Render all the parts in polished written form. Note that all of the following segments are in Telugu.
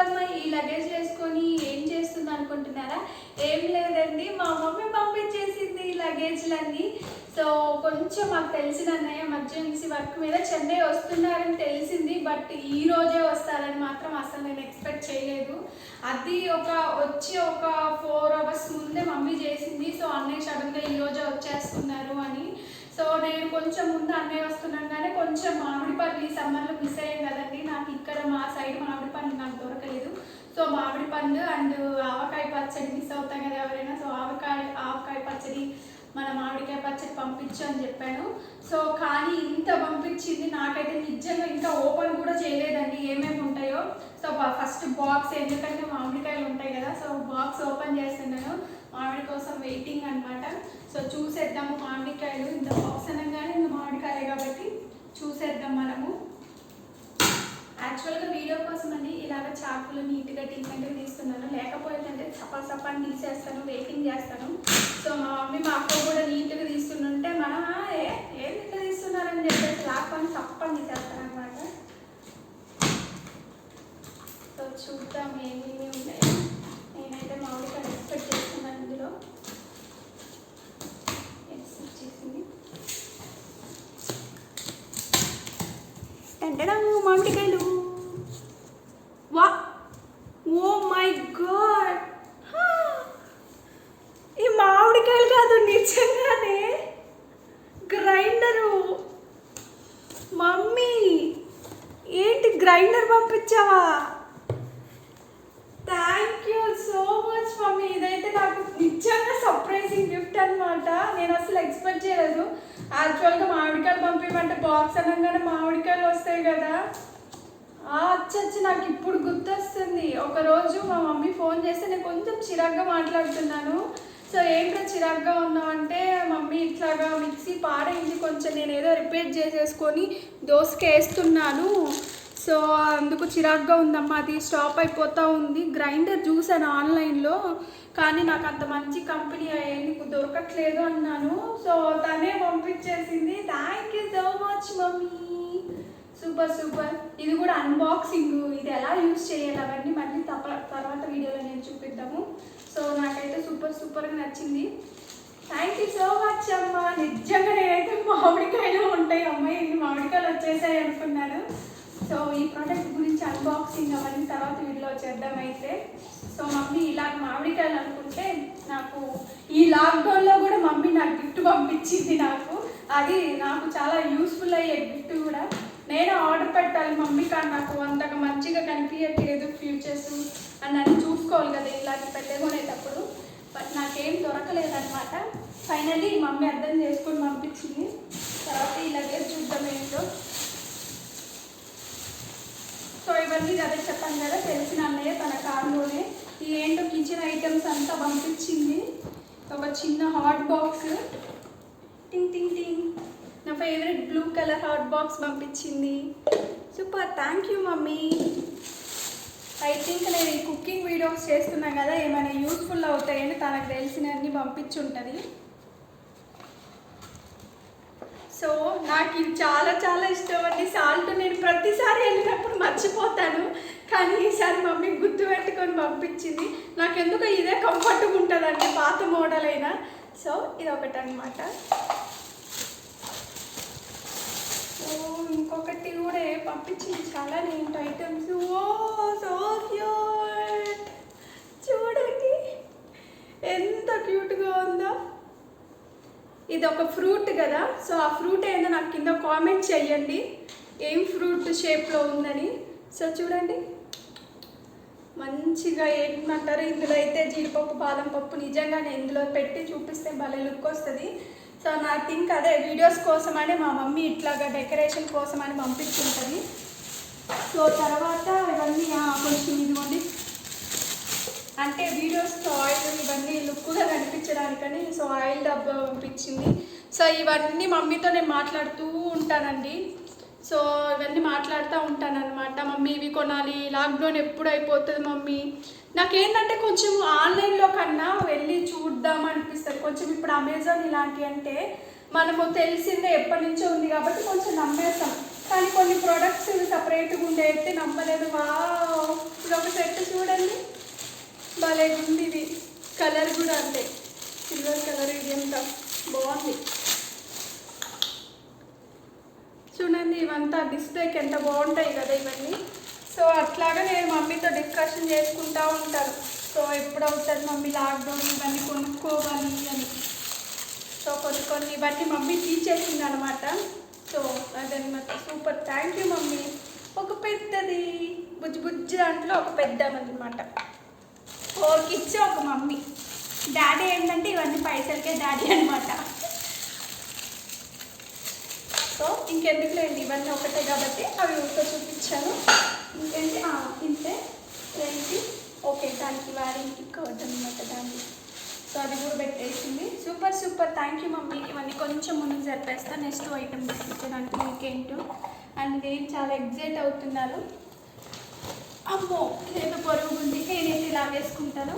అమ్మాయి ఈ లగేజ్ వేసుకొని ఏం చేస్తుంది అనుకుంటున్నారా? ఏం లేదండి, మా మమ్మీ పంపించేసింది ఈ లగేజ్లన్నీ. సో కొంచెం మాకు తెలిసిన అన్నయ్య ఎమర్జెన్సీ వర్క్ మీద చెన్నై వస్తున్నారని తెలిసింది, బట్ ఈ రోజే వస్తారని మాత్రం అసలు నేను ఎక్స్పెక్ట్ చేయలేదు. అది వచ్చి ఒక 4 hours ముందే మమ్మీ చేసింది. సో అన్నయ్య సడన్గా ఈ రోజే వచ్చేస్తున్నారు అని. సో నేను కొంచెం ముందు అన్నయ్య వస్తున్నాగానే కొంచెం మామిడి పళ్ళు ఈ సమ్మర్లో మిస్ అయ్యాం కదండి. నాకు ఇక్కడ మా సైడ్ మామిడి పళ్ళు నాకు దొరకలేదు. సో మామిడి పండు అండ్ ఆవకాయ పచ్చడి మిస్ అవుతాం కదా ఎవరైనా. సో ఆవకాయ పచ్చడి, మన మామిడికాయ పచ్చడి పంపించు అని చెప్పాను. సో కానీ ఇంత పంపించింది, నాకైతే నిజంగా ఇంకా ఓపెన్ కూడా చేయలేదండి ఏమేమి ఉంటాయో. సో ఫస్ట్ బాక్స్, ఎందుకంటే మామిడికాయలు ఉంటాయి కదా, సో బాక్స్ ఓపెన్ చేస్తున్నాను. మామిడి కోసం వెయిటింగ్ అనమాట. సో చూసేద్దాము మామిడికాయలు. ఇంత బాక్స్ అనగానే ఇంకా మామిడికాయలే కాబట్టి చూసేద్దాం మనము. యాక్చువల్గా వీడియో కోసం అని ఇలాగ చాకులు నీట్గా టీమెంట్గా తీస్తున్నాను, లేకపోయిందంటే సపాని తీసేస్తాను, వెయిటింగ్ చేస్తాను. సో మా మమ్మీ మా అక్క కూడా నీట్గా తీస్తుంటే మనం ఏం ఇట్లా తీస్తున్నారని చెప్పేసి లాక్కొని సప్పని తీసేస్తాను అనమాట. సో చూద్దాం ఏమేమి ఉన్నాయో. నేనైతే మామిడికాయలు ఎక్స్పెక్ట్ చేస్తున్నాను. ఇందులో వచ్చేసింది మామిడికాయలు. వా, ఓ మై గాడ్, ఈ మామిడికాయలు కాదు నిజంగానే గ్రైండరు. మమ్మీ ఏంటి గ్రైండర్ పంపించావా? Thank you so much mummy. ఇదైతే నాకు నిజంగా సర్ప్రైజింగ్ గిఫ్ట్ అనమాట. నేను అసలు ఎక్స్పెక్ట్ చేయలేదు. యాక్చువల్గా మామిడికాయలు పంపించమంటే బాక్స్ అనగానే మామిడికాయలు వస్తాయి కదా. అచ్చచ్చి నాకు ఇప్పుడు గుర్తొస్తుంది. ఒకరోజు మా మమ్మీ ఫోన్ చేస్తే నేను కొంచెం చిరాగ్గా మాట్లాడుతున్నాను. సో ఏంటో చిరాగ్గా ఉన్నామంటే, మమ్మీ ఇట్లాగా మిక్సీ పాడైంది, కొంచెం నేను ఏదో రిపేర్ చేసేసుకొని దోసకి వేస్తున్నాను, సో అందుకు చిరాగ్గా ఉందమ్మా, అది స్టాప్ అయిపోతూ ఉంది. గ్రైండర్ చూసాను ఆన్లైన్లో, కానీ నాకు అంత మంచి కంపెనీ నీకు దొరకట్లేదు అన్నాను. సో తనే పంపించేసింది. Thank you so much mummy. Super super. ఇది కూడా అన్బాక్సింగ్, ఇది ఎలా యూజ్ చేయాలి అవన్నీ మళ్ళీ తర్వాత వీడియోలో నేను చూపిద్దాము. సో నాకైతే సూపర్గా నచ్చింది. థ్యాంక్ యూ సో మచ్ అమ్మ. నిజంగా నేనైతే మామిడికాయలు ఉంటాయి అమ్మాయి, ఇన్ని మామిడికాయలు వచ్చేసాయి అనుకున్నాను. సో ఈ ప్రోడక్ట్ గురించి అన్బాక్సింగ్ అవన్నీ తర్వాత వీడియోలో చేద్దాం. అయితే సో మమ్మీ ఇలా మామిడికాయలు అనుకుంటే, నాకు ఈ లాక్డౌన్లో కూడా మమ్మీ నాకు గిఫ్ట్ పంపించింది. అది నాకు చాలా యూస్ఫుల్ అయ్యే గిఫ్ట్ కూడా. నేను ఆర్డర్ పెట్టాలి మమ్మీ, కానీ నాకు అంతగా మంచిగా కనిపించట్లేదు ఫ్యూచర్స్ అన్నీ చూసుకోవాలి కదా ఇలాంటి పెట్టేసుకునేటప్పుడు. బట్ నాకేం దొరకలేదన్నమాట. ఫైనల్లీ మమ్మీ అర్థం చేసుకొని పంపించింది. తర్వాత ఇలాగే చూద్దాం ఏంటో. సో ఇవన్నీ అదే చెప్పాను కదా, తెలిసిన అన్నయ్య తన కార్లోనే ఈ ఏంటో కిచెన్ ఐటమ్స్ అంతా పంపించింది. ఒక చిన్న హాట్ బాక్స్, టింగ్ టింగ్ టింగ్, నా favourite blue colour hot box పంపించింది. Super, thank you mummy. I think నేను ఈ కుకింగ్ వీడియోస్ చేస్తున్నాను కదా, ఏమైనా యూస్ఫుల్ అవుతాయని తనకు తెలిసినవన్నీ పంపించుంటుంది. సో నాకు ఇది చాలా ఇష్టం అండి. సాల్ట్ నేను ప్రతిసారి వెళ్ళినప్పుడు మర్చిపోతాను, కానీ ఈసారి మమ్మీ గుర్తు పెట్టుకొని పంపించింది. నాకు ఎందుకో ఇదే కంఫర్ట్గా ఉంటుందండి, పాత మోడల్ అయినా. సో ఇది ఒకటి అనమాట. సో ఇంకొకటి కూడా పంపించింది, చాలా నేంటి ఐటమ్స్. ఓ సో క్యూట్, చూడండి ఎంత క్యూట్గా ఉందో. ఇది ఒక ఫ్రూట్ కదా, సో ఆ ఫ్రూట్ ఏందో నాకు కింద కామెంట్ చేయండి, ఏం ఫ్రూట్ షేప్లో ఉందని. సో చూడండి మంచిగా ఏంటంటారు, ఇందులో అయితే జీడిపప్పు బాదం పప్పు నిజంగానే ఇందులో పెట్టి చూపిస్తే భలే లుక్ వస్తుంది. సో నా థింక్ అదే వీడియోస్ కోసమని మా మమ్మీ ఇట్లాగా డెకరేషన్ కోసం అని పంపించుంటుంది. సో తర్వాత ఇవన్నీ కొంచెం ఇదిగోండి, అంటే వీడియోస్తో ఆయిల్ ఇవన్నీ లుక్గా కనిపించడానికని సో ఆయిల్ డబ్బా పంపించింది. సో ఇవన్నీ మమ్మీతో నేను మాట్లాడుతూ ఉంటానండి. సో ఇవన్నీ మాట్లాడుతూ ఉంటానన్నమాట. మమ్మీ ఇవి కొనాలి, లాక్డౌన్ ఎప్పుడు అయిపోతుంది మమ్మీ. నాకేంటంటే కొంచెం ఆన్లైన్లో కన్నా వెళ్ళి చూద్దాం అనిపిస్తుంది. కొంచెం ఇప్పుడు అమెజాన్ ఇలాంటివి అంటే మనము తెలిసిందే ఎప్పటి నుంచో ఉంది కాబట్టి కొంచెం నమ్మేస్తాం. కానీ కొన్ని ప్రోడక్ట్స్ సపరేట్గా ఉండే అయితే నమ్మలేదు. ఇది ఒక సెట్ చూడండి, భలే ఉంది. ఇది కలర్ కూడా అంతే, సిల్వర్ కలర్. ఇది ఎంత బాగుంది చూడండి. ఇవంతా డిస్ప్లేకి ఎంత బాగుంటాయి కదా ఇవన్నీ. సో అట్లాగా నేను మమ్మీతో డిస్కషన్ చేసుకుంటూ ఉంటాను. సో ఎప్పుడు అవుతుంది మమ్మీ లాక్డౌన్, ఇవన్నీ కొనుక్కోవాలి అని. సో కొన్ని ఇవన్నీ మమ్మీ తీసేసింది అనమాట. సో అదనమాట. Super, thank you mummy. ఒక పెద్దది బుజ్జి దాంట్లో ఒక పెద్దమన్నమాట. 4 కిడ్స్ ఒక మమ్మీ. డాడీ ఏంటంటే ఇవన్నీ పైసలకే డాడీ అనమాట. సో ఇంకెందుకు లేండి, ఇవన్నీ ఒకటే కాబట్టి అవి ఊరితో చూపించాను. ఇంకేంటి ఇంతే ఏంటి. ఓకే, దానికి వారింగ్కి కావద్దనమాట దాన్ని. సో అది కూడా పెట్టేసింది. Super, thank you mummy. ఇవన్నీ కొంచెం ముందుకు జరిపేస్తాను. నెక్స్ట్ ఐటమ్ తీసుకొచ్చడానికి మీకేంటో. అండ్ నేను చాలా ఎగ్జైట్ అవుతున్నాను. అమ్మో ఇదేదో పొరుగు ఉంది, నేనైతే ఇలా వేసుకుంటాను.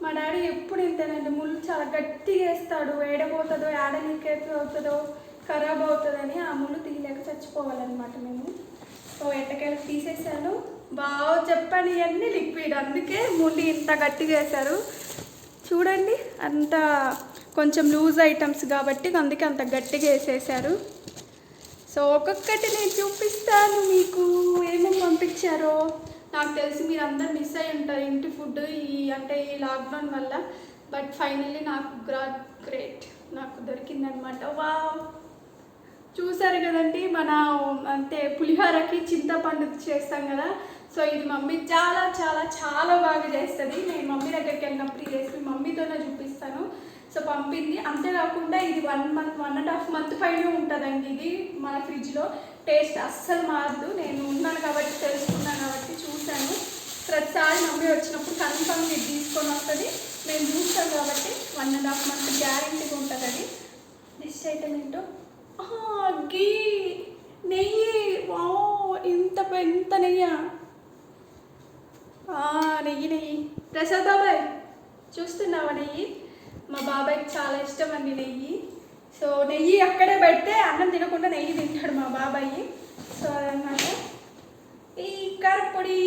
మా డాడీ ఎప్పుడు ఇంతేనండి, ముళ్ళు చాలా గట్టిగా వేస్తాడు. ఏడబోతుందో ఏడనీకేతో అవుతుందో ఖరాబ్ అవుతుందని ఆ ముళ్ళు తీయలేక చచ్చిపోవాలన్నమాట మేము. సో ఎట్టకేళ్ళకి తీసేసాను. బాగా చెప్పాను, ఇవన్నీ లిక్విడ్, అందుకే ముళ్ళు ఇంత గట్టిగా వేశారు చూడండి. అంత కొంచెం లూజ్ ఐటమ్స్ కాబట్టి అందుకే అంత గట్టిగా వేసేసారు. సో ఒక్కొక్కటి నేను చూపిస్తాను మీకు ఏమేమి పంపించారో. నాకు తెలిసి మీరు అందరు మిస్ అయ్యి ఉంటారు ఇంటి ఫుడ్ అంటే ఈ లాక్డౌన్ వల్ల. బట్ ఫైనల్లీ నాకు గ్రేట్ నాకు దొరికిందనమాట. వావ్, చూసారు కదండి, మన అంటే పులిహోరకి చింతపండు చేస్తాం కదా. సో ఇది మమ్మీ చాలా చాలా చాలా బాగా చేస్తుంది. నేను మమ్మీ దగ్గరికి వెళ్ళినప్పుడు ఈ రెసిపీ మమ్మీతోనే చూపిస్తాను. సో పంపింది. అంతేకాకుండా ఇది 1 month 1.5 month పైన ఉంటుందండి. ఇది మన ఫ్రిడ్జ్లో టేస్ట్ అస్సలు మారదు. నేను ఉన్నాను కాబట్టి తెలుసుకున్నాను కాబట్టి చూశాను. ప్రతిసారి మమ్మీ వచ్చినప్పుడు కన్ఫర్మ్ ఇది తీసుకొని వస్తుంది. మేము చూస్తాం కాబట్టి 1.5 month గ్యారెంటీగా ఉంటుంది. అది నెక్స్ట్ ఐటమ్ ఏంటో గీ నెయ్యి. ఇంత నెయ్యి నెయ్యి. ప్రసాద్ బాబాయ్ చూస్తున్నావా నెయ్యి? మా బాబాయ్కి చాలా ఇష్టం అండి నెయ్యి. సో నెయ్యి అక్కడే పెడితే అన్నం తినకుండా నెయ్యి తింటాడు మా బాబాయ్. సో అదన్నమాట. ఈ కారపొడి,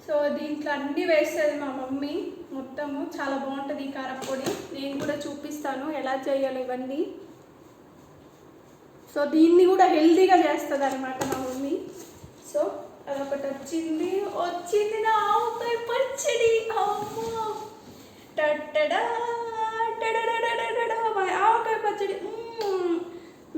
సో దీంట్లో అన్నీ వేస్తుంది మా మమ్మీ మొత్తము. చాలా బాగుంటుంది ఈ కారపొడి. నేను కూడా చూపిస్తాను ఎలా చేయాలో ఇవన్నీ. సో దీన్ని కూడా హెల్తీగా చేస్తుంది అనమాట మా మమ్మీ. సో అదొకటి వచ్చింది నా ఆవకాయ పచ్చడి. అమ్మో ఆవకాయ పచ్చడి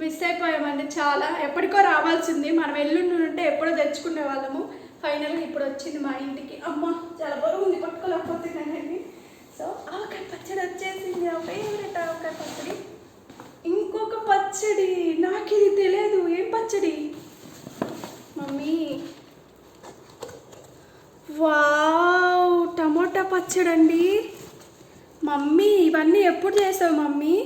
మిస్ అయిపోయామండి చాలా. ఎప్పటికో రావాల్సింది, మనం ఎల్లుండి ఉంటే ఎప్పుడో తెచ్చుకునే వాళ్ళము. ఫైనల్గా ఇప్పుడు వచ్చింది మా ఇంటికి. అమ్మ చాలా బరువు ఉంది, పట్టుకోలేకపోతున్నానండి. సో ఆవకాయ పచ్చడి వచ్చేసింది, నా ఫేవరెట్ ఆవకాయ పచ్చడి. ఇంకొక పచ్చడి నాకు ఇది తెలియదు, ఏం పచ్చడి మమ్మీ? వావ్, టమోటా పచ్చడి అండి మమ్మీ. ఇవన్నీ ఎప్పుడు చేసావు మమ్మీ?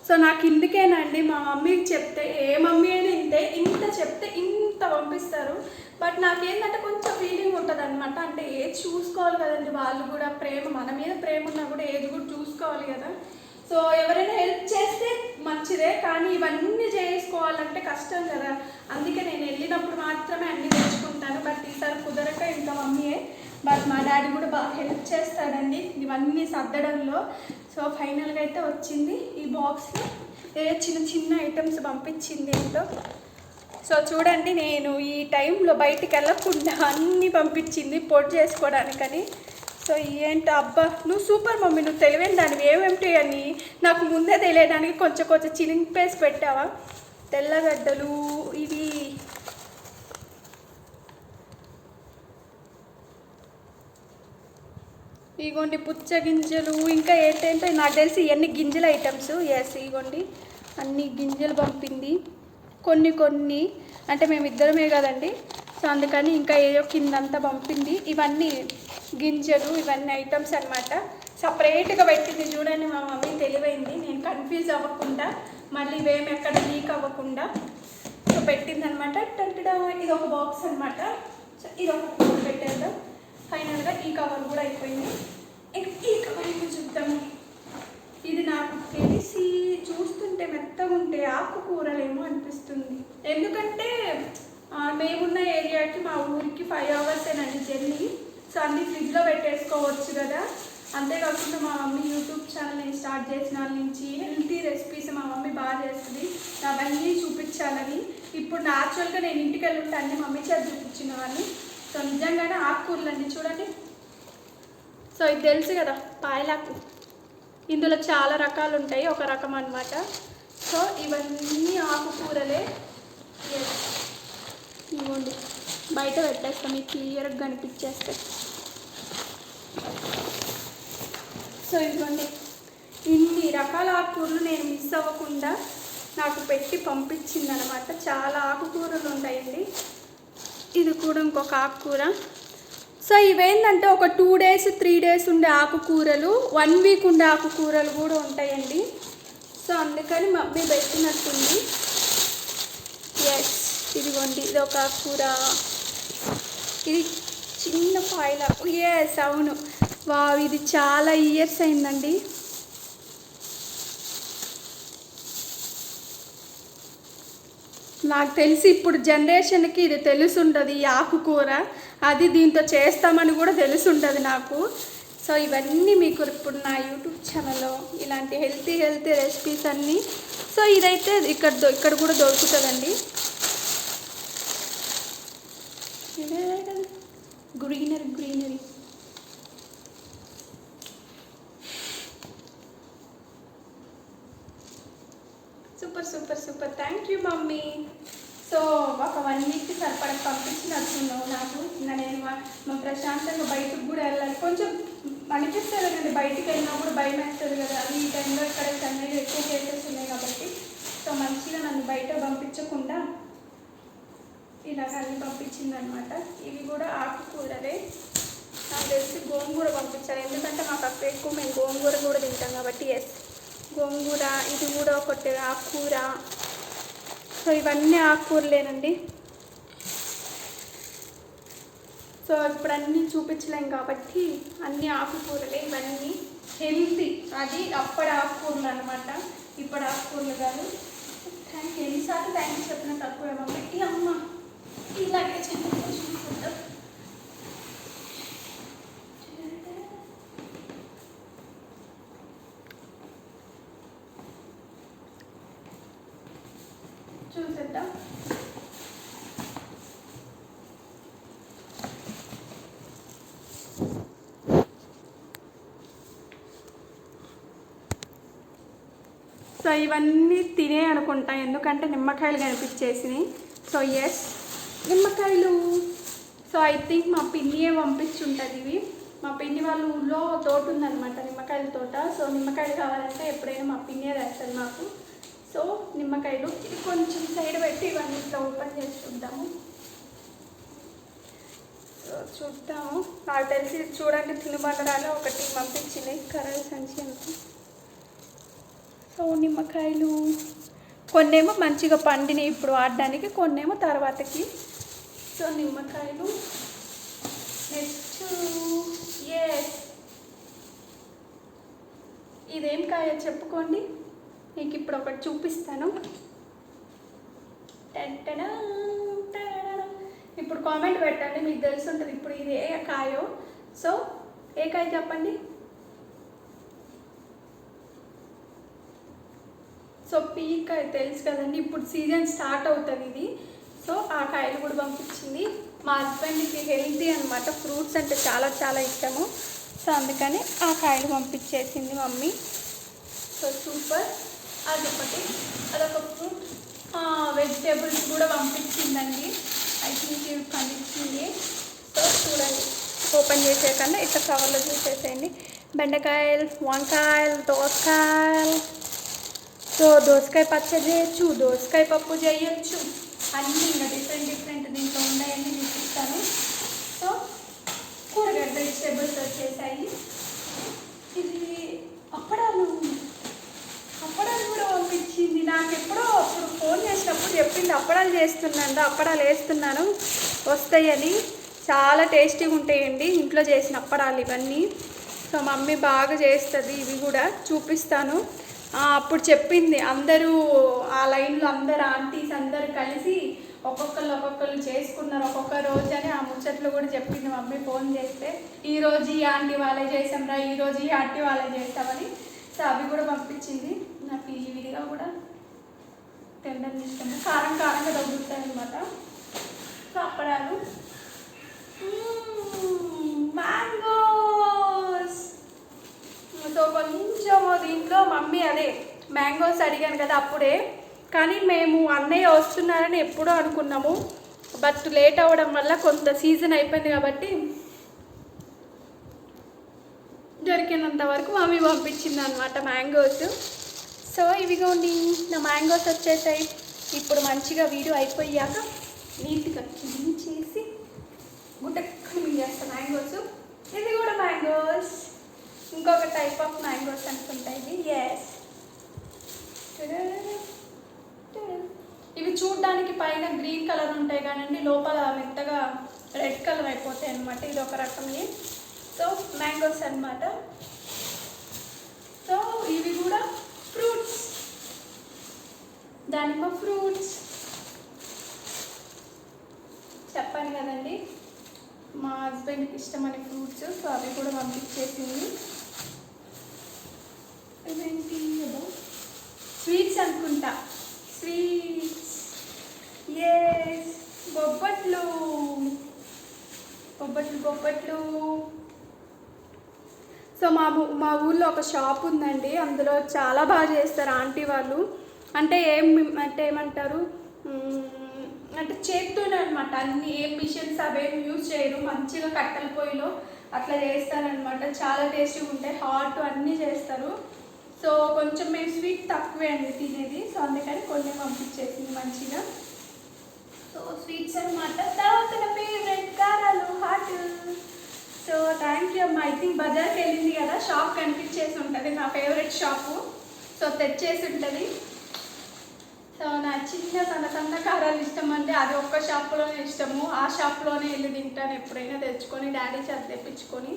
సో నాకు ఇందుకేనండి మా మమ్మీకి చెప్తే, ఏ మమ్మీ అయినా ఇంత చెప్తే ఇంత పంపిస్తారు. బట్ నాకేంటంటే కొంచెం ఫీలింగ్ ఉంటుంది అనమాట. అంటే ఏది చూసుకోవాలి కదండి, వాళ్ళు కూడా ప్రేమ, మన మీద ప్రేమ ఉన్నా కూడా ఏది కూడా చూసుకోవాలి కదా. సో ఎవరైనా హెల్ప్ చేస్తే మంచిదే, కానీ ఇవన్నీ చేసుకోవాలంటే కష్టం కదా. అందుకే నేను వెళ్ళినప్పుడు మాత్రమే అన్నీ తెచ్చుకుంటాను. బట్ ఈసారి కుదరక ఇంకా మమ్మీయే. బట్ మా డాడీ కూడా బాగా హెల్ప్ చేస్తాడండి ఇవన్నీ సర్దడంలో. సో ఫైనల్గా అయితే వచ్చింది ఈ బాక్స్లో చిన్న ఐటమ్స్ పంపించింది ఏంటో. సో చూడండి, నేను ఈ టైంలో బయటికి వెళ్ళకుండా అన్నీ పంపించింది పొడి చేసుకోవడానికని. సో ఏంటి అబ్బా, నువ్వు సూపర్ మమ్మీ, నువ్వు తెలివైన దానివి. ఏమేమిటి అని నాకు ముందే తెలియడానికి కొంచెం చిలింపేసి పెట్టావా. తెల్లగడ్డలు ఇవి, ఇగోండి పుచ్చ గింజలు, ఇంకా ఏంటంటే నాకు తెలిసి ఇవన్నీ గింజల ఐటమ్స్. ఎస్, ఇగోండి అన్ని గింజలు పంపింది. కొన్ని అంటే మేమిద్దరమే కదండి, సో అందుకని ఇంకా ఏదో కిందంతా పంపింది. ఇవన్నీ గింజలు, ఇవన్నీ ఐటమ్స్ అనమాట. సపరేట్గా పెట్టింది చూడండి మా మమ్మీ, తెలివైంది. నేను కన్ఫ్యూజ్ అవ్వకుండా, మళ్ళీ ఇవేమి ఎక్కడ లీక్ అవ్వకుండా సో పెట్టింది అనమాట. ఇది ఒక బాక్స్ అనమాట. సో ఇది ఒక పెట్టేద్దాం. ఫైనల్గా ఈ కవర్ కూడా అయిపోయింది. ఈ కవర్ ఇంకా చూద్దాము. ఇది నాకు తెలిసి చూస్తుంటే మెత్తగా ఉంటే ఆకుకూరలేమో అనిపిస్తుంది. ఎందుకంటే మేమున్న ఏరియాకి మా ఊరికి 5 అవర్సేనండి జర్నీ. సో అన్నీ ఫ్రిడ్జ్లో పెట్టేసుకోవచ్చు కదా. అంతేకాకుండా మా మమ్మీ యూట్యూబ్ ఛానల్ నేను స్టార్ట్ చేసిన నుంచి హెల్తీ రెసిపీస్ మా మమ్మీ బాగా చేస్తుంది. అవన్నీ చూపించాలని ఇప్పుడు న్యాచురల్గా నేను ఇంటికి వెళ్ళి అన్నీ మమ్మీ చేత చూపించిన వాళ్ళు. సో నిజంగానే ఆకుకూరలు అన్నీ చూడండి. సో ఇది తెలుసు కదా పాయలాకు, ఇందులో చాలా రకాలు ఉంటాయి, ఒక రకం అన్నమాట. సో ఇవన్నీ ఆకుకూరలే. ఇవ్వండి బయట పెట్టేస్తాం, మీకు క్లియర్గా కనిపించేస్తాయి. సో ఇదిగోండి ఇన్ని రకాల ఆకుకూరలు నేను మిస్ అవ్వకుండా నాకు పెట్టి పంపించింది అనమాట. చాలా ఆకుకూరలు ఉంటాయండి. ఇది కూడా ఇంకొక ఆకుకూర. సో ఇవేంటంటే ఒక 2 days 3 days ఉండే ఆకుకూరలు, 1 week ఉండే ఆకుకూరలు కూడా ఉంటాయండి. సో అందుకని మమ్మీ పెట్టినట్టుంది. ఎస్ ఇదిగోండి ఇది ఒక ఆకుకూర. ఇది చిన్న పాయలాకు. ఎస్ అవును, వా ఇది చాలా ఇయర్స్ అయిందండి. నాకు తెలిసి ఇప్పుడు జనరేషన్కి ఇది తెలుసుంటుంది ఈ ఆకుకూర, అది దీంతో చేస్తామని కూడా తెలుసుంటుంది నాకు. సో ఇవన్నీ మీకు ఇప్పుడు నా యూట్యూబ్ ఛానల్లో ఇలాంటి హెల్తీ రెసిపీస్ అన్నీ. సో ఇదైతే ఇక్కడ కూడా దొరుకుతుందండి. Greenery super thank you mummy. So ఒక 1 week సరిపడ పంపించినట్టున్నావు నాకు. నేను మా ప్రశాంతంగా బయటకు కూడా వెళ్ళాలి. కొంచెం అనిపిస్తుంది కదండి, బయటికి వెళ్ళినప్పుడు భయం వేస్తుంది కదా. ఈ టైంలో ఇక్కడ చెన్నైలో ఎక్కువ కేసెస్ ఉన్నాయి కాబట్టి. సో మంచిగా నన్ను బయట పంపించకుండా ఇలాగ అన్ని పంపించిందనమాట. ఇవి కూడా ఆకుకూరలే. నాకు తెలిసి గోంగూర పంపించాలి, ఎందుకంటే మాకు అక్కడ ఎక్కువ మేము గోంగూర కూడా తింటాం కాబట్టి. ఎస్ గోంగూర, ఇది కూడా ఒకటి ఆకుకూర. సో ఇవన్నీ ఆకుకూరలేనండి. సో ఇప్పుడు అన్నీ చూపించలేం కాబట్టి అన్ని ఆకుకూరలే. ఇవన్నీ హెల్తీ, అది అప్పటి ఆకుకూరలు అనమాట, ఇప్పుడు ఆకుకూరలు కాదు. ఎన్నిసార్లు థ్యాంక్ యూ చెప్పిన తక్కువ మమ్మీ. ఈ అమ్మ ఇలాగే చూసుకుంటాం. చూసేద్దాం. సో ఇవన్నీ తినే అనుకుంటా, ఎందుకంటే నిమ్మకాయలు కనిపించేసినాయి. సో ఎస్ నిమ్మకాయలు. సో ఐ థింక్ మా పిన్నియే పంపించుంటుంది ఇవి. మా పిన్ని వాళ్ళ ఊళ్ళో తోట ఉందన్నమాట, నిమ్మకాయల తోట. సో నిమ్మకాయలు కావాలంటే ఎప్పుడైనా మా పిన్నియే తెస్తుంది మాకు. సో నిమ్మకాయలు ఇది కొంచెం సైడ్ పెట్టి ఇవన్నీ ఇట్లా ఓపెన్ చేసి చూద్దాము. సో చూద్దాము. నాకు తెలిసి చూడండి తినుబండరాలు ఒకటి పంపించింది, కర్రల సంచి అంత. సో నిమ్మకాయలు కొన్నేమో మంచిగా పండినాయి ఇప్పుడు వాడడానికి, కొన్నేమో తర్వాతకి. సో నిమ్మకాయలు. నెక్స్ట్ ఎస్ ఇదేం కాయ చెప్పుకోండి, మీకు ఇప్పుడు ఒకటి చూపిస్తాను. ఇప్పుడు కామెంట్ పెట్టండి, మీకు తెలిసి ఉంటుంది ఇప్పుడు ఇది ఏ కాయో. సో ఏ కాయ చెప్పండి. సో పీకాయ తెలుసు కదండి, ఇప్పుడు సీజన్ స్టార్ట్ అవుతుంది ఇది. సో ఆ కాయలు కూడా పంపించింది. మా హస్బెండ్కి హెల్తీ అనమాట, ఫ్రూట్స్ అంటే చాలా చాలా ఇష్టము. సో అందుకని ఆ కాయలు పంపించేసింది మమ్మీ. So super. అదొకటి, అదొక ఫ్రూట్. వెజిటేబుల్స్ కూడా పంపించిందండి. ఐ థింక్ ఇవి పండించింది. సో చూడండి, ఓపెన్ చేసేయకుండా ఇట్లా కవర్లో చూసేసేయండి. బెండకాయలు, వంకాయలు, దోసకాయలు. సో దోసకాయ పచ్చడి చేయొచ్చు, దోసకాయ పప్పు చేయొచ్చు, అన్నీ ఇంకా డిఫరెంట్ దీంట్లో ఉన్నాయని చూపిస్తాను. సో కూరగాయలు వెజిటేబుల్స్ వచ్చేసాయి. ఇది అప్పడాలు కూడా పంపించింది. నాకు ఎప్పుడో అప్పుడు ఫోన్ చేసినప్పుడు చెప్పింది అప్పడాలు చేస్తున్నాను, అప్పడాలు వేస్తున్నాను వస్తాయని. చాలా టేస్టీగా ఉంటాయండి ఇంట్లో చేసిన అప్పడాలు ఇవన్నీ. సో మమ్మీ బాగా చేస్తుంది. ఇవి కూడా చూపిస్తాను. అప్పుడు చెప్పింది అందరూ ఆ లైన్లో అందరు ఆంటీస్ అందరు కలిసి ఒక్కొక్కరు చేసుకున్నారు ఒక్కొక్క రోజు అని ఆ ముచ్చట్లు కూడా చెప్పింది మమ్మీ ఫోన్ చేస్తే. ఈరోజు ఈ ఆంటీ వాళ్ళే చేసాంరా, ఈరోజు ఈ ఆంటీ వాళ్ళే చేస్తామని. సో అవి కూడా పంపించింది. నాకు ఈ విడిగా కూడా తినడం ఇష్టము, కారం కారంగా తగ్గుతాయి అనమాట. సో అప్పడాలు మ్యాంగోస్. సో కొంచెం దీంట్లో మమ్మీ అదే మ్యాంగోస్ అడిగాను కదా అప్పుడే, కానీ మేము అన్నయ్య వస్తున్నారని ఎప్పుడో అనుకున్నాము. బట్ లేట్ అవ్వడం వల్ల కొంత సీజన్ అయిపోయింది కాబట్టి దొరికినంత వరకు మమ్మీ పంపించింది అనమాట మ్యాంగోస్. సో ఇవిగోండి నా మ్యాంగోస్ వచ్చేసాయి. ఇప్పుడు మంచిగా వీడియో అయిపోయాక నీట్గా క్లీన్ చేసి గుట్ట క్లీన్ చేస్తాను మ్యాంగోస్. ఇది కూడా మ్యాంగోస్, ఇంకొక టైప్ ఆఫ్ మ్యాంగోస్ అనుకుంటా ఇది. ఎస్, ఇవి చూడ్డానికి పైన గ్రీన్ కలర్ ఉంటాయి కానీ లోపల మెత్తగా రెడ్ కలర్ అయిపోతాయి అనమాట. ఇది ఒక రకంది. సో మ్యాంగోస్ అనమాట. సో ఇవి కూడా ఫ్రూట్స్, దానిమ్మ ఫ్రూట్స్. చెప్పాను కదండి మా హస్బెండ్కి ఇష్టమని ఫ్రూట్స్. సో అవి కూడా పంపించేసింది. ఇవేంటి స్వీట్స్ అనుకుంటా, స్వీట్స్. ఎస్, బొబ్బట్లు బొబ్బట్లు బొబ్బట్లు. సో మా ఊళ్ళో ఒక షాప్ ఉందండి, అందులో చాలా బాగా చేస్తారు ఆంటీ వాళ్ళు. అంటే ఏమంటారు అంటే చేత్తోనే అనమాట అన్ని, ఏం మిషన్స్ అవేమి యూజ్ చేయరు. మంచిగా కట్టెల పొయ్యిలో అట్లా చేస్తారనమాట. చాలా టేస్టీగా ఉంటాయి, హాట్ అన్నీ చేస్తారు. సో కొంచెం మేము స్వీట్ తక్కువే అండి తినేది. సో అందుకని కొన్ని పంపించేసింది మంచిగా. సో స్వీట్స్ అనమాట. తర్వాత నా ఫేవరెట్ కారాలు హాట్. సో థ్యాంక్ యూ అమ్మ. ఐ థింక్ బజార్కి వెళ్ళింది కదా, షాప్ కనిపించేసి ఉంటుంది నా ఫేవరెట్ షాపు. సో తెచ్చేసి ఉంటుంది. సో నా చిన్న సన్న కారాలు ఇష్టం అంటే అది ఒక్క షాప్లోనే ఇష్టము. ఆ షాప్లోనే వెళ్ళి తింటాను ఎప్పుడైనా తెచ్చుకొని, డాడీ చేత తెప్పించుకొని.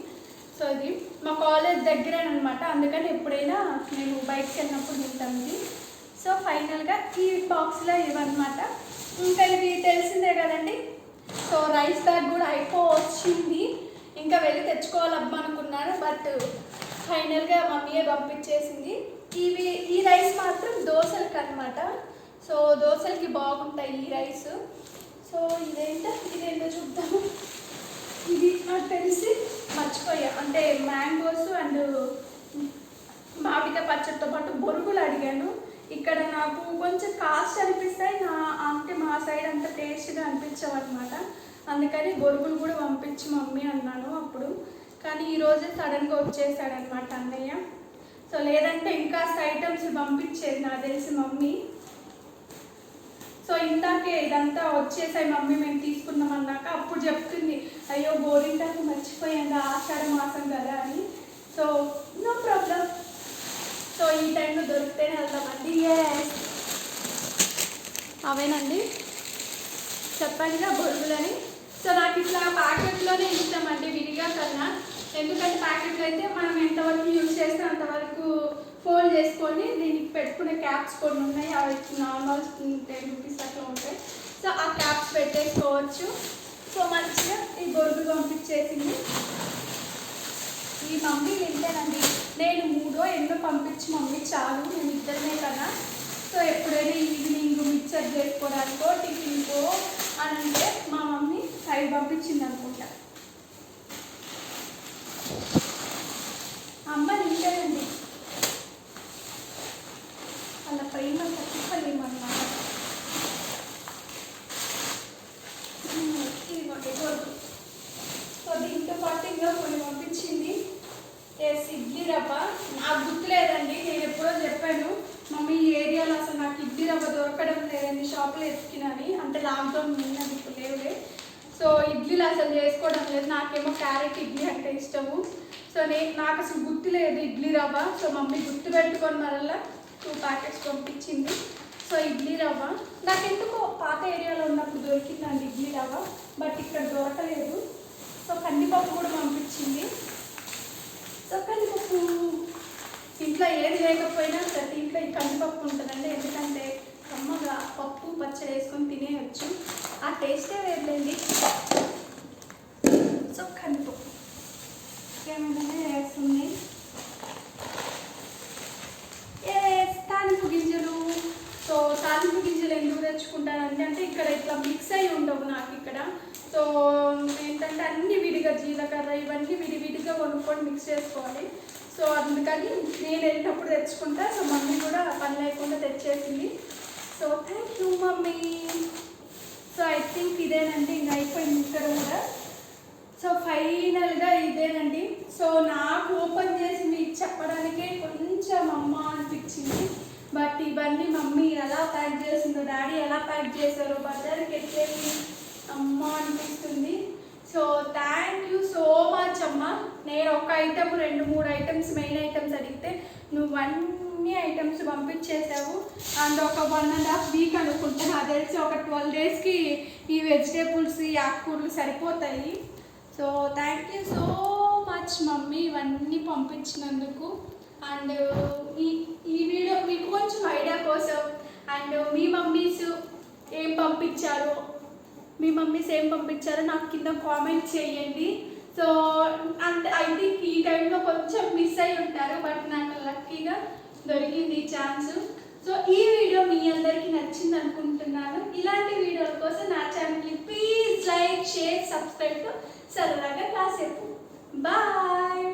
సో ఇది మా కాలేజ్ దగ్గరేనమాట, అందుకని ఎప్పుడైనా నేను బయటకు వెళ్ళినప్పుడు తింటాను ఇది. సో ఫైనల్గా ఈ బాక్స్లో ఇవన్నమాట. ఇంకా ఇవి తెలిసిందే కదండి. సో రైస్ బ్యాగ్ కూడా వచ్చింది, ఇంకా వెళ్ళి తెచ్చుకోవాలబ్బా అనుకున్నాను. బట్ ఫైనల్గా మమ్మీయే పంపించేసింది. ఈ రైస్ మాత్రం దోశలకి అనమాట. సో దోశలకి బాగుంటాయి ఈ రైస్. సో ఇదేంటో చూద్దాము. ఇది నాకు తెలిసి మర్చిపోయా, అంటే మ్యాంగోస్ అండ్ మామిడికాయ పచ్చడితో పాటు బొరుగులు అడిగాను. ఇక్కడ నాకు కొంచెం కాస్ట్ అనిపిస్తాయి, అంటే మా సైడ్ అంత టేస్ట్గా అనిపించవు అనమాట. అందుకని బొరుగులు కూడా పంపించి మమ్మీ అన్నాను అప్పుడు. కానీ ఈరోజే సడన్గా వచ్చేసాడనమాట అన్నయ్య. సో లేదంటే ఇంకా ఐటమ్స్ పంపించేది నాకు తెలిసి మమ్మీ. సో ఇందాకే ఇదంతా వచ్చేసాయి మమ్మీ మేము తీసుకున్నాం అన్నాక అప్పుడు చెప్తుంది, అయ్యో గోరింటాకు మర్చిపోయాను ఆషాఢ మాసం కదా అని. So no problem. సో ఈ టైంలో దొరికితేనే వెళ్దామండి. ఎస్, అవేనండి చెప్పాలిగా బొరుగులని. సో నాకు ఇట్లా ప్యాకెట్లోనే ఇష్టం అండి విడిగా కన్నా. ఎందుకంటే ప్యాకెట్లో అయితే మనం ఎంతవరకు యూజ్ చేస్తే అంతవరకు ఫోల్డ్ చేసుకొని దీనికి పెట్టుకునే క్యాప్స్ కొన్ని ఉన్నాయి, అవి నార్మల్ 10 రూపీస్ అట్లా ఉంటాయి. సో ఆ క్యాప్స్ పెట్టేసుకోవచ్చు. సో మంచిగా ఈ బొరుగులు పంపించేసింది. ఈ మమ్మీ తింటేనండి నేను 3 ఎన్నో పంపించి మమ్మీ చాలు, నేను ఇద్దరినే కదా. సో ఎప్పుడైనా ఈవినింగ్ మిక్సర్ చేసుకోవడానికో టిఫిన్కో అని అంటే మా మమ్మీ అవి పంపించింది అనుకుంటా. అమ్మ తింటానండి, అలా ప్రేమ తప్పిపోలేమన్నమాట. ఇదిగోండి గొడుగు. సో దీంతో పాటు ఇంకా కొన్ని పంపించింది. ఇడ్లీ రవ్వ నాకు గుర్తులేదండి, నేను ఎప్పుడో చెప్పాను మమ్మీ ఈ ఏరియాలో అసలు నాకు ఇడ్లీ రవ్వ దొరకడం లేదండి, షాప్లో ఎత్తుకినని. అంటే లాక్డౌన్ ఉన్నది, ఇప్పుడు లేవులే. సో ఇడ్లీలు అసలు చేసుకోవడం లేదు. నాకేమో క్యారెట్ ఇడ్లీ అంటే ఇష్టము. సో నాకు అసలు గుర్తులేదు ఇడ్లీ రవ్వ. సో మమ్మీ గుర్తు పెట్టుకొని మరలా 2 ప్యాకెట్స్ పంపించింది. సో ఇడ్లీ రవ్వ నాకు ఎందుకో పాత ఏరియాలో ఉన్నప్పుడు దొరికిందండి ఇడ్లీ రవ్వ, బట్ ఇక్కడ దొరకలేదు. సో కందిపప్పు కూడా పంపించింది. సో కందిపప్పు ఇంట్లో ఏది లేకపోయినా ప్రతి ఇంట్లో ఈ కందిపప్పు ఉంటుందండి. ఎందుకంటే కమ్మగా పప్పు పచ్చడి వేసుకొని తినేయచ్చు, ఆ టేస్టే వేర్లేండి. సో కందిపప్పు ఏమంటే వేస్తుంది. తాలింపు గింజలు. సో తాలింపు గింజలు ఎందుకు తెచ్చుకుంటానంటే అంటే ఇక్కడ ఇట్లా మిక్స్ అయి ఉండవు నాకు ఇక్కడ. సో ఏంటంటే అన్ని విడిగా జీలకర్ర ఇవన్నీ విడివిడిగా కొనుక్కొని మిక్స్ చేసుకోవాలి. సో అందుకని నేను వెళ్ళినప్పుడు తెచ్చుకుంటా. సో మమ్మీ కూడా పని లేకుండా తెచ్చేసింది. So thank you mummy. So I think ఇదేనండి, ఇంకా అయిపోయింది ఇక్కడ కూడా. సో ఫైనల్గా ఇదేనండి. సో నాకు ఓపెన్ చేసి మీకు చెప్పడానికే కొంచెం అమ్మ అనిపించింది. బట్ ఇవన్నీ మమ్మీ ఎలా ప్యాక్ చేసిందో, డాడీ ఎలా ప్యాక్ చేశారో, బజార్కి ఎట్లేమి అమ్మ అనిపిస్తుంది. So thank you so much అమ్మ. నేను ఒక ఐటమ్ 2-3 ఐటమ్స్ మెయిన్ ఐటమ్స్ అడిగితే నువ్వు అన్ని ఐటమ్స్ పంపించేసావు. అండ్ ఒక 1.5 వీక్ అనుకుంటా, నాకు తెలిసి ఒక 12 డేస్కి ఈ వెజిటేబుల్స్ ఈ ఆకుకూరలు సరిపోతాయి. So thank you so much mummy ఇవన్నీ పంపించినందుకు. అండ్ ఈ వీడియో మీకు కొంచెం ఐడియా కోసం అండ్ మీ మమ్మీస్ ఏం పంపించారో నాకు కింద కామెంట్ చేయండి. సో అండ్ ఐ థింక్ ఈ టైంలో కొంచెం మిస్ అయి ఉంటారు, బట్ నాకు లక్కీగా దొరికింది ఈ ఛాన్స్. సో ఈ వీడియో మీ అందరికీ నచ్చింది అనుకుంటున్నాను. ఇలాంటి వీడియోల కోసం నా ఛానల్ని please like, share, subscribe to సరదాగా కాసేపు. బాయ్.